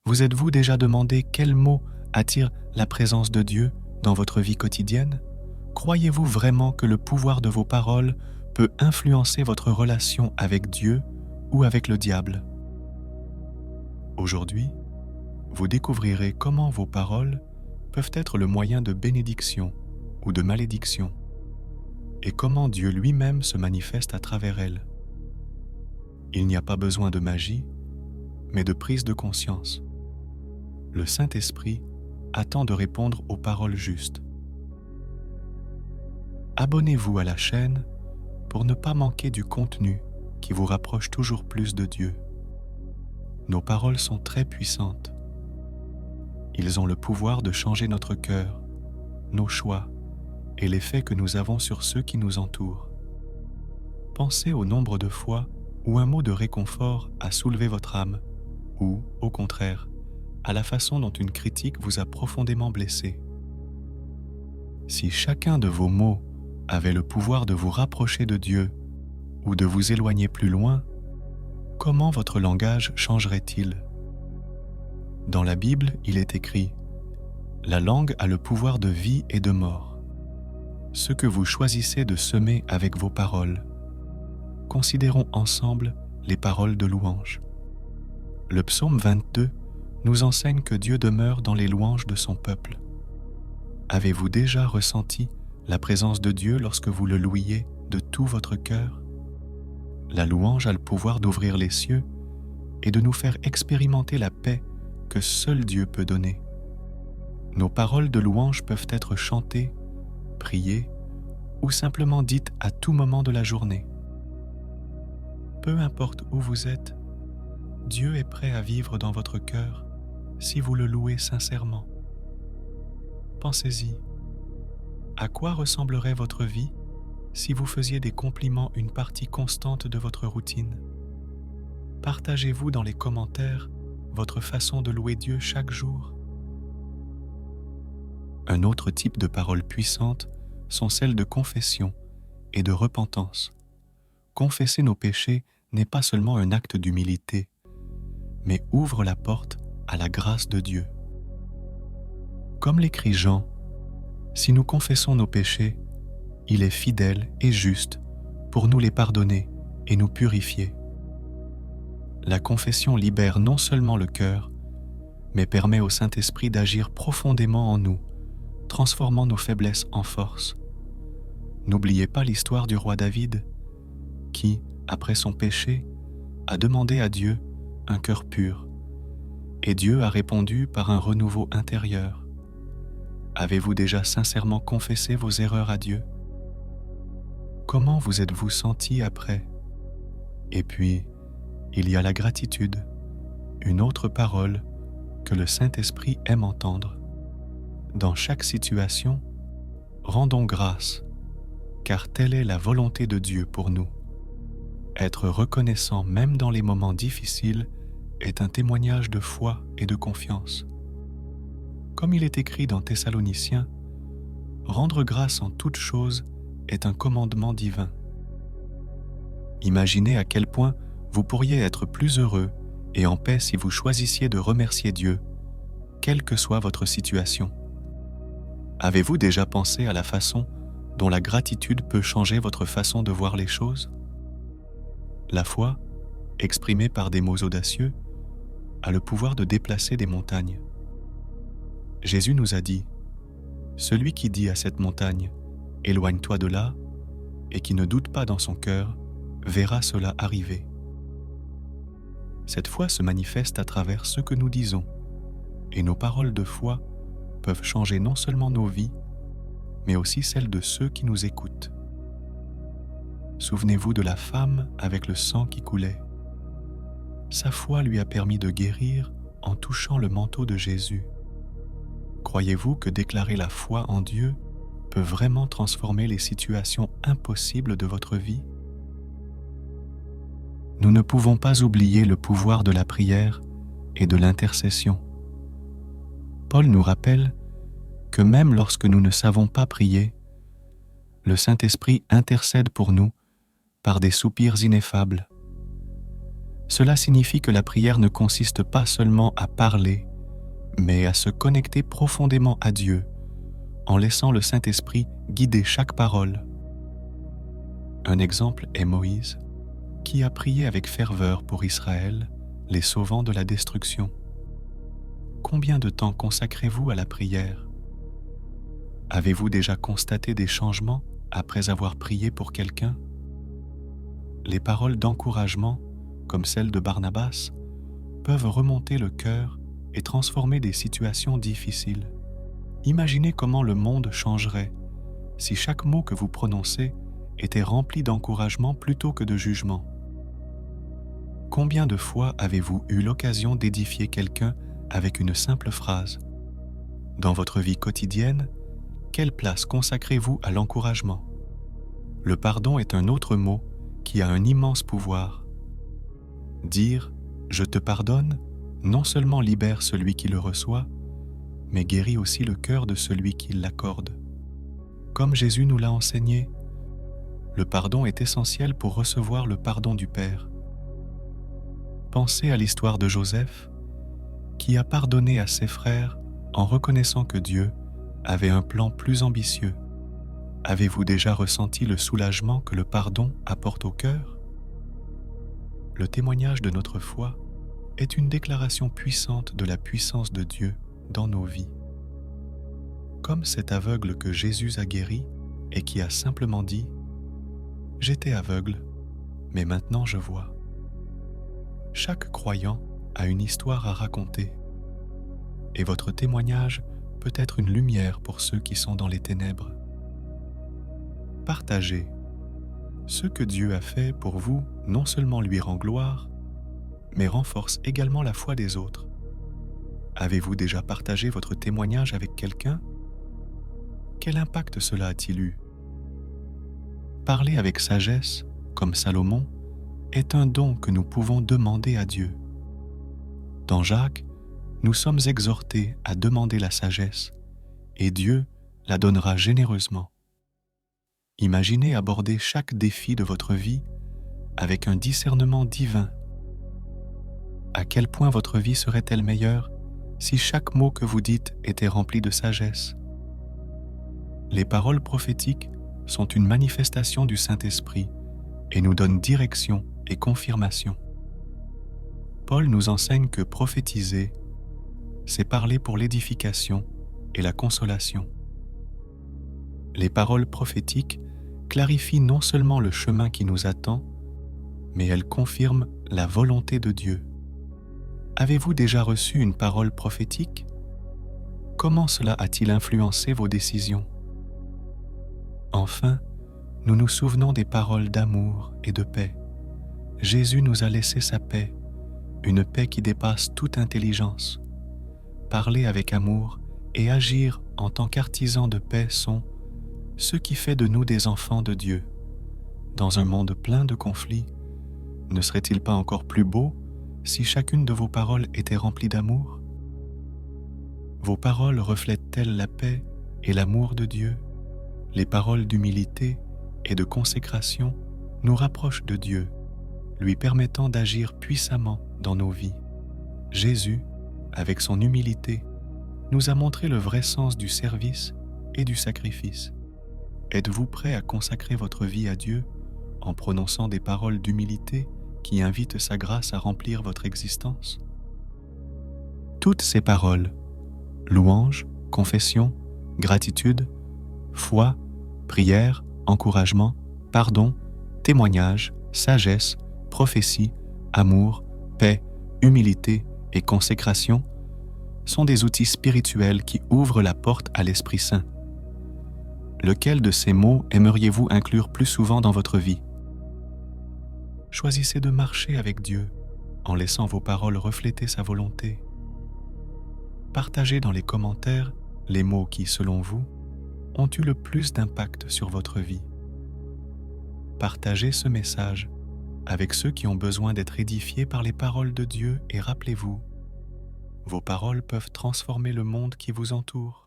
Vous êtes-vous déjà demandé quels mots attirent la présence de Dieu dans votre vie quotidienne? Croyez-vous vraiment que le pouvoir de vos paroles peut influencer votre relation avec Dieu ou avec le diable? Aujourd'hui, vous découvrirez comment vos paroles peuvent être le moyen de bénédiction ou de malédiction, et comment Dieu lui-même se manifeste à travers elles. Il n'y a pas besoin de magie, mais de prise de conscience. Le Saint-Esprit attend de répondre aux paroles justes. Abonnez-vous à la chaîne pour ne pas manquer du contenu qui vous rapproche toujours plus de Dieu. Nos paroles sont très puissantes. Ils ont le pouvoir de changer notre cœur, nos choix et l'effet que nous avons sur ceux qui nous entourent. Pensez au nombre de fois où un mot de réconfort a soulevé votre âme ou, au contraire, à la façon dont une critique vous a profondément blessé. Si chacun de vos mots avait le pouvoir de vous rapprocher de Dieu ou de vous éloigner plus loin, comment votre langage changerait-il? Dans la Bible, il est écrit « La langue a le pouvoir de vie et de mort ». Ce que vous choisissez de semer avec vos paroles. Considérons ensemble les paroles de louange. Le psaume 22 nous enseigne que Dieu demeure dans les louanges de son peuple. Avez-vous déjà ressenti la présence de Dieu lorsque vous le louiez de tout votre cœur? La louange a le pouvoir d'ouvrir les cieux et de nous faire expérimenter la paix que seul Dieu peut donner. Nos paroles de louange peuvent être chantées, priées ou simplement dites à tout moment de la journée. Peu importe où vous êtes, Dieu est prêt à vivre dans votre cœur si vous le louez sincèrement. Pensez-y. À quoi ressemblerait votre vie si vous faisiez des compliments une partie constante de votre routine? Partagez-vous dans les commentaires votre façon de louer Dieu chaque jour. Un autre type de paroles puissantes sont celles de confession et de repentance. Confesser nos péchés n'est pas seulement un acte d'humilité, mais ouvre la porte à la grâce de Dieu. Comme l'écrit Jean, si nous confessons nos péchés, il est fidèle et juste pour nous les pardonner et nous purifier. La confession libère non seulement le cœur, mais permet au Saint-Esprit d'agir profondément en nous, transformant nos faiblesses en force. N'oubliez pas l'histoire du roi David, qui, après son péché, a demandé à Dieu un cœur pur, et Dieu a répondu par un renouveau intérieur. Avez-vous déjà sincèrement confessé vos erreurs à Dieu? Comment vous êtes-vous senti après? Et puis, il y a la gratitude, une autre parole que le Saint-Esprit aime entendre. Dans chaque situation, rendons grâce, car telle est la volonté de Dieu pour nous. Être reconnaissant même dans les moments difficiles est un témoignage de foi et de confiance. Comme il est écrit dans Thessaloniciens, rendre grâce en toutes choses est un commandement divin. Imaginez à quel point vous pourriez être plus heureux et en paix si vous choisissiez de remercier Dieu, quelle que soit votre situation. Avez-vous déjà pensé à la façon dont la gratitude peut changer votre façon de voir les choses? La foi, exprimée par des mots audacieux, a le pouvoir de déplacer des montagnes. Jésus nous a dit « Celui qui dit à cette montagne « Éloigne-toi de là » et qui ne doute pas dans son cœur, verra cela arriver. » Cette foi se manifeste à travers ce que nous disons, et nos paroles de foi peuvent changer non seulement nos vies, mais aussi celles de ceux qui nous écoutent. Souvenez-vous de la femme avec le sang qui coulait. Sa foi lui a permis de guérir en touchant le manteau de Jésus. Croyez-vous que déclarer la foi en Dieu peut vraiment transformer les situations impossibles de votre vie? Nous ne pouvons pas oublier le pouvoir de la prière et de l'intercession. Paul nous rappelle que même lorsque nous ne savons pas prier, le Saint-Esprit intercède pour nous par des soupirs ineffables. Cela signifie que la prière ne consiste pas seulement à parler, mais à se connecter profondément à Dieu, en laissant le Saint-Esprit guider chaque parole. Un exemple est Moïse, qui a prié avec ferveur pour Israël, les sauvant de la destruction. Combien de temps consacrez-vous à la prière? Avez-vous déjà constaté des changements après avoir prié pour quelqu'un? Les paroles d'encouragement, comme celles de Barnabas, peuvent remonter le cœur et transformer des situations difficiles. Imaginez comment le monde changerait si chaque mot que vous prononcez était rempli d'encouragement plutôt que de jugement. Combien de fois avez-vous eu l'occasion d'édifier quelqu'un avec une simple phrase? Dans votre vie quotidienne, quelle place consacrez-vous à l'encouragement? Le pardon est un autre mot qui a un immense pouvoir. Dire « je te pardonne » non seulement libère celui qui le reçoit, mais guérit aussi le cœur de celui qui l'accorde. Comme Jésus nous l'a enseigné, le pardon est essentiel pour recevoir le pardon du Père. Pensez à l'histoire de Joseph, qui a pardonné à ses frères en reconnaissant que Dieu avait un plan plus ambitieux. Avez-vous déjà ressenti le soulagement que le pardon apporte au cœur? Le témoignage de notre foi est une déclaration puissante de la puissance de Dieu dans nos vies. Comme cet aveugle que Jésus a guéri et qui a simplement dit « J'étais aveugle, mais maintenant je vois ». Chaque croyant a une histoire à raconter, et votre témoignage peut être une lumière pour ceux qui sont dans les ténèbres. Partagez. Ce que Dieu a fait pour vous non seulement lui rend gloire, mais renforce également la foi des autres. Avez-vous déjà partagé votre témoignage avec quelqu'un? Quel impact cela a-t-il eu? Parler avec sagesse, comme Salomon, est un don que nous pouvons demander à Dieu. Dans Jacques, nous sommes exhortés à demander la sagesse, et Dieu la donnera généreusement. Imaginez aborder chaque défi de votre vie avec un discernement divin. À quel point votre vie serait-elle meilleure si chaque mot que vous dites était rempli de sagesse? Les paroles prophétiques sont une manifestation du Saint-Esprit et nous donnent direction et confirmation. Paul nous enseigne que prophétiser, c'est parler pour l'édification et la consolation. Les paroles prophétiques clarifient non seulement le chemin qui nous attend, mais elles confirment la volonté de Dieu. Avez-vous déjà reçu une parole prophétique? Comment cela a-t-il influencé vos décisions? Enfin, nous nous souvenons des paroles d'amour et de paix. Jésus nous a laissé sa paix, une paix qui dépasse toute intelligence. Parler avec amour et agir en tant qu'artisans de paix sont ce qui fait de nous des enfants de Dieu. Dans un monde plein de conflits, ne serait-il pas encore plus beau si chacune de vos paroles était remplie d'amour? Vos paroles reflètent-elles la paix et l'amour de Dieu? Les paroles d'humilité et de consécration nous rapprochent de Dieu, lui permettant d'agir puissamment dans nos vies. Jésus, avec son humilité, nous a montré le vrai sens du service et du sacrifice. Êtes-vous prêt à consacrer votre vie à Dieu en prononçant des paroles d'humilité qui invitent sa grâce à remplir votre existence? Toutes ces paroles, louange, confession, gratitude, foi, prière, encouragement, pardon, témoignage, sagesse, prophétie, amour, paix, humilité et consécration sont des outils spirituels qui ouvrent la porte à l'Esprit Saint. Lequel de ces mots aimeriez-vous inclure plus souvent dans votre vie? Choisissez de marcher avec Dieu en laissant vos paroles refléter sa volonté. Partagez dans les commentaires les mots qui, selon vous, ont eu le plus d'impact sur votre vie. Partagez ce message avec ceux qui ont besoin d'être édifiés par les paroles de Dieu et rappelez-vous, vos paroles peuvent transformer le monde qui vous entoure.